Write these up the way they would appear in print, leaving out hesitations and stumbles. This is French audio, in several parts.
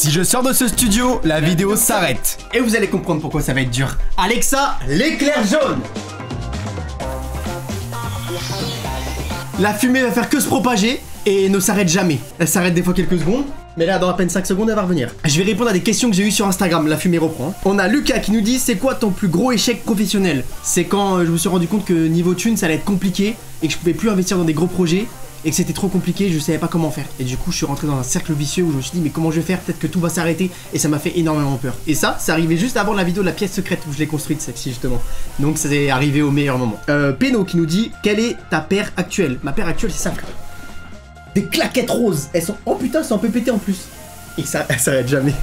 Si je sors de ce studio, la vidéo s'arrête. Et vous allez comprendre pourquoi ça va être dur. Alexa, l'éclair jaune. La fumée va faire que se propager et ne s'arrête jamais. Elle s'arrête des fois quelques secondes, mais là dans à peine 5 secondes elle va revenir. Je vais répondre à des questions que j'ai eues sur Instagram, la fumée reprend. On a Lucas qui nous dit c'est quoi ton plus gros échec professionnel? C'est quand je me suis rendu compte que niveau thune ça allait être compliqué et que je pouvais plus investir dans des gros projets et que c'était trop compliqué, je savais pas comment faire. Et du coup je suis rentré dans un cercle vicieux où je me suis dit mais comment je vais faire, peut-être que tout va s'arrêter, et ça m'a fait énormément peur. Et ça, c'est arrivé juste avant la vidéo de la pièce secrète où je l'ai construite celle-ci justement. Donc ça est arrivé au meilleur moment. Peno qui nous dit quelle est ta paire actuelle? Ma paire actuelle c'est ça frère. Des claquettes roses, elles sont, oh putain, c'est un peu pété en plus. Et ça s'arrête jamais.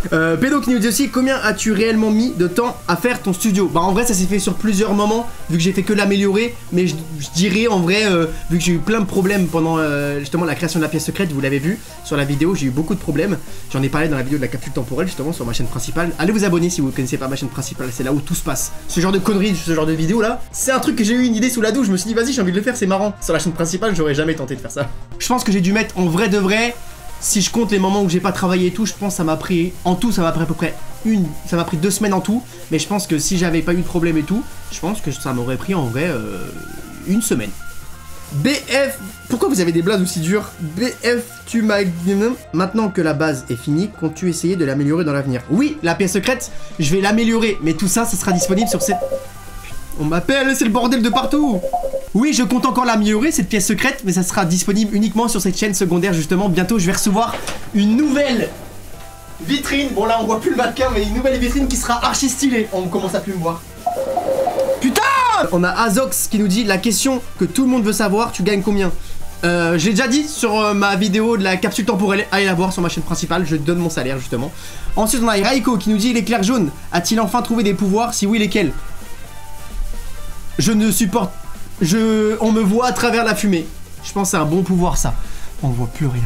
Pédo qui nous dit aussi combien as-tu réellement mis de temps à faire ton studio? Bah en vrai ça s'est fait sur plusieurs moments vu que j'ai fait que l'améliorer, mais je dirais en vrai vu que j'ai eu plein de problèmes pendant justement la création de la pièce secrète, vous l'avez vu sur la vidéo, j'ai eu beaucoup de problèmes. J'en ai parlé dans la vidéo de la capsule temporelle justement sur ma chaîne principale. Allez vous abonner si vous ne connaissez pas ma chaîne principale, c'est là où tout se passe. Ce genre de conneries, ce genre de vidéo là, c'est un truc que j'ai eu une idée sous la douche, je me suis dit vas-y j'ai envie de le faire, c'est marrant. Sur la chaîne principale j'aurais jamais tenté de faire ça. Je pense que j'ai dû mettre en vrai de vrai. Si je compte les moments où j'ai pas travaillé et tout, je pense que ça m'a pris, en tout ça m'a pris à peu près ça m'a pris 2 semaines en tout. Mais je pense que si j'avais pas eu de problème et tout, je pense que ça m'aurait pris en vrai 1 semaine. BF, pourquoi vous avez des blagues aussi dures? BF, tu m'as dit maintenant que la base est finie, comptes-tu essayer de l'améliorer dans l'avenir? Oui, la pièce secrète, je vais l'améliorer, mais tout ça, ça sera disponible sur cette... On m'appelle, c'est le bordel de partout. Oui, je compte encore l'améliorer, cette pièce secrète, mais ça sera disponible uniquement sur cette chaîne secondaire, justement. Bientôt, je vais recevoir une nouvelle vitrine. Bon, là, on voit plus le mannequin, mais une nouvelle vitrine qui sera archi stylée. On commence à plus me voir. Putain! On a Azox qui nous dit la question que tout le monde veut savoir, tu gagnes combien? J'ai déjà dit sur ma vidéo de la capsule temporelle, allez la voir sur ma chaîne principale, je donne mon salaire, justement. Ensuite, on a Raiko qui nous dit l'éclair jaune, a-t-il enfin trouvé des pouvoirs? Si oui, lesquels? Je ne supporte... On me voit à travers la fumée. Je pense que c'est un bon pouvoir ça. On ne voit plus rien.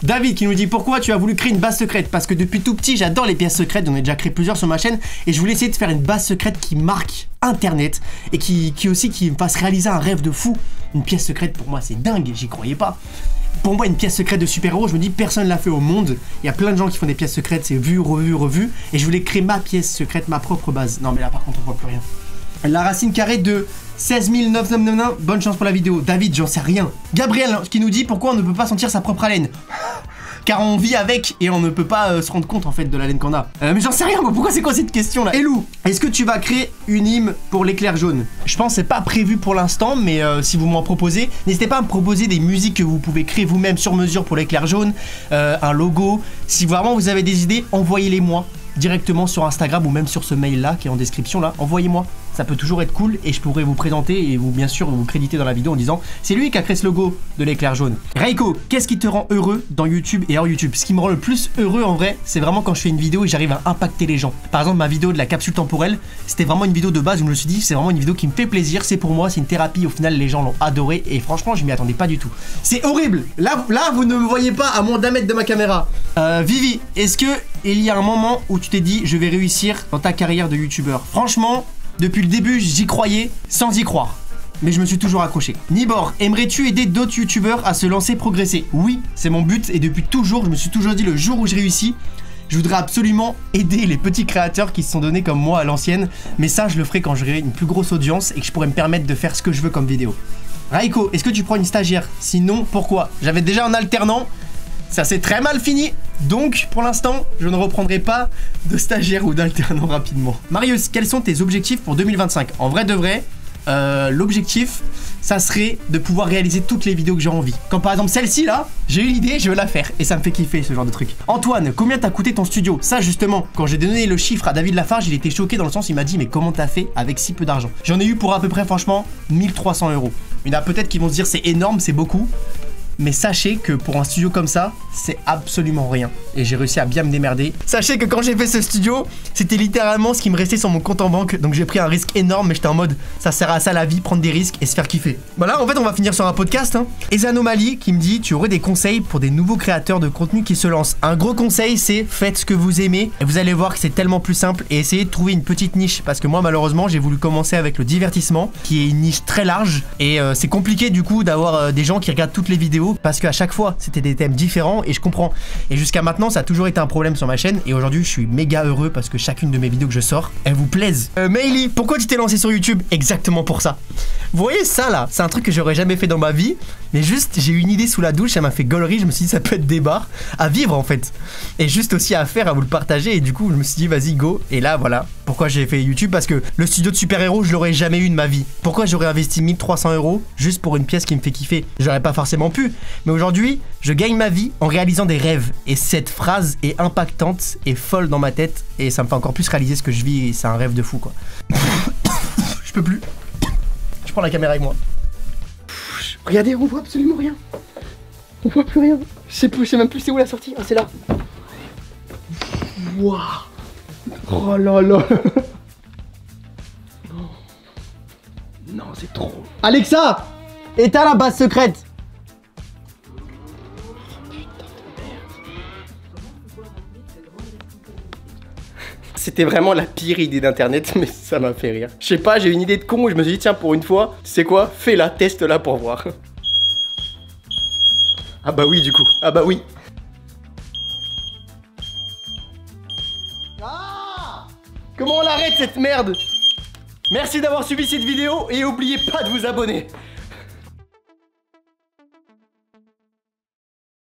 David qui nous dit pourquoi tu as voulu créer une base secrète? Parce que depuis tout petit j'adore les pièces secrètes, j'en ai déjà créé plusieurs sur ma chaîne et je voulais essayer de faire une base secrète qui marque internet et qui me fasse réaliser un rêve de fou. Une pièce secrète pour moi c'est dingue, j'y croyais pas. Pour moi une pièce secrète de super-héros, je me dis personne l'a fait au monde. Il y a plein de gens qui font des pièces secrètes, c'est vu, revu, revu. Et je voulais créer ma pièce secrète, ma propre base. Non mais là par contre on voit plus rien. La racine carrée de 16 999, bonne chance pour la vidéo. David, j'en sais rien. Gabriel qui nous dit pourquoi on ne peut pas sentir sa propre haleine. Car on vit avec et on ne peut pas se rendre compte en fait de l'haleine qu'on a. Mais j'en sais rien moi, pourquoi c'est quoi cette question là? Elou, est-ce que tu vas créer une hymne pour l'éclair jaune? Je pense que c'est pas prévu pour l'instant, mais si vous m'en proposez, n'hésitez pas à me proposer des musiques que vous pouvez créer vous-même sur mesure pour l'éclair jaune, un logo. Si vraiment vous avez des idées, envoyez-les moi directement sur Instagram ou même sur ce mail là qui est en description là, envoyez-moi. Ça peut toujours être cool et je pourrais vous présenter et vous bien sûr vous créditer dans la vidéo en disant c'est lui qui a créé ce logo de l'éclair jaune. Raiko, qu'est-ce qui te rend heureux dans YouTube et hors YouTube? Ce qui me rend le plus heureux en vrai, c'est vraiment quand je fais une vidéo et j'arrive à impacter les gens. Par exemple ma vidéo de la capsule temporelle, c'était vraiment une vidéo de base où je me suis dit c'est vraiment une vidéo qui me fait plaisir, c'est pour moi, c'est une thérapie, au final les gens l'ont adoré et franchement je m'y attendais pas du tout. C'est horrible, là vous ne me voyez pas à moins d'1 mètre de ma caméra. Vivi, est-ce que il y a un moment où tu t'es dit je vais réussir dans ta carrière de youtubeur? Franchement, depuis le début, j'y croyais sans y croire. Mais je me suis toujours accroché. Nibor, aimerais-tu aider d'autres youtubeurs à se lancer, progresser? Oui, c'est mon but et depuis toujours, je me suis toujours dit le jour où je réussis, je voudrais absolument aider les petits créateurs qui se sont donnés comme moi à l'ancienne. Mais ça, je le ferai quand j'aurai une plus grosse audience et que je pourrai me permettre de faire ce que je veux comme vidéo. Raiko, est-ce que tu prends une stagiaire? Sinon, pourquoi? J'avais déjà un alternant. Ça s'est très mal fini, donc pour l'instant, je ne reprendrai pas de stagiaire ou d'alternant rapidement. Marius, quels sont tes objectifs pour 2025? En vrai de vrai, l'objectif, ça serait de pouvoir réaliser toutes les vidéos que j'ai envie. Comme par exemple celle-ci là, j'ai eu l'idée, je veux la faire et ça me fait kiffer ce genre de truc. Antoine, combien t'a coûté ton studio? Ça justement, quand j'ai donné le chiffre à David Lafarge, il était choqué dans le sens, il m'a dit mais comment t'as fait avec si peu d'argent? J'en ai eu pour à peu près franchement 1300 €. Il y en a peut-être qui vont se dire c'est énorme, c'est beaucoup. Mais sachez que pour un studio comme ça, c'est absolument rien. Et j'ai réussi à bien me démerder. Sachez que quand j'ai fait ce studio, c'était littéralement ce qui me restait sur mon compte en banque. Donc j'ai pris un risque énorme, mais j'étais en mode, ça sert à ça la vie, prendre des risques et se faire kiffer. Voilà, en fait, on va finir sur un podcast. Et Zanomalie qui me dit, tu aurais des conseils pour des nouveaux créateurs de contenu qui se lancent. Un gros conseil, c'est faites ce que vous aimez. Et vous allez voir que c'est tellement plus simple. Et essayez de trouver une petite niche. Parce que moi, malheureusement, j'ai voulu commencer avec le divertissement, qui est une niche très large. Et c'est compliqué du coup d'avoir des gens qui regardent toutes les vidéos. vidéos parce qu'à chaque fois c'était des thèmes différents et je comprends. Et jusqu'à maintenant ça a toujours été un problème sur ma chaîne et aujourd'hui je suis méga heureux parce que chacune de mes vidéos que je sors, elles vous plaisent. Meili, pourquoi tu t'es lancé sur YouTube? Exactement pour ça. Vous voyez ça là, c'est un truc que j'aurais jamais fait dans ma vie, mais juste j'ai eu une idée sous la douche, ça m'a fait gaulerie, je me suis dit ça peut être des barres à vivre en fait. Et juste aussi à faire, à vous le partager et du coup je me suis dit vas-y go. Et là voilà, pourquoi j'ai fait YouTube? Parce que le studio de super-héros je l'aurais jamais eu de ma vie. Pourquoi j'aurais investi 1300 € juste pour une pièce qui me fait kiffer? J'aurais pas forcément pu. Mais aujourd'hui, je gagne ma vie en réalisant des rêves. Et cette phrase est impactante et folle dans ma tête. Et ça me fait encore plus réaliser ce que je vis. Et c'est un rêve de fou quoi. Je peux plus. Je prends la caméra avec moi. Regardez, on voit absolument rien. On voit plus rien. Je sais même plus c'est où la sortie. Ah c'est là. Waouh. Oh là là. Non, c'est trop. Alexa, éteins la base secrète. C'était vraiment la pire idée d'internet, mais ça m'a fait rire. Je sais pas, j'ai eu une idée de con où je me suis dit, tiens, pour une fois, c'est quoi? Fais-la, teste-la pour voir. Ah bah oui, du coup. Ah bah oui. Ah! Comment on l'arrête cette merde? Merci d'avoir suivi cette vidéo et n'oubliez pas de vous abonner.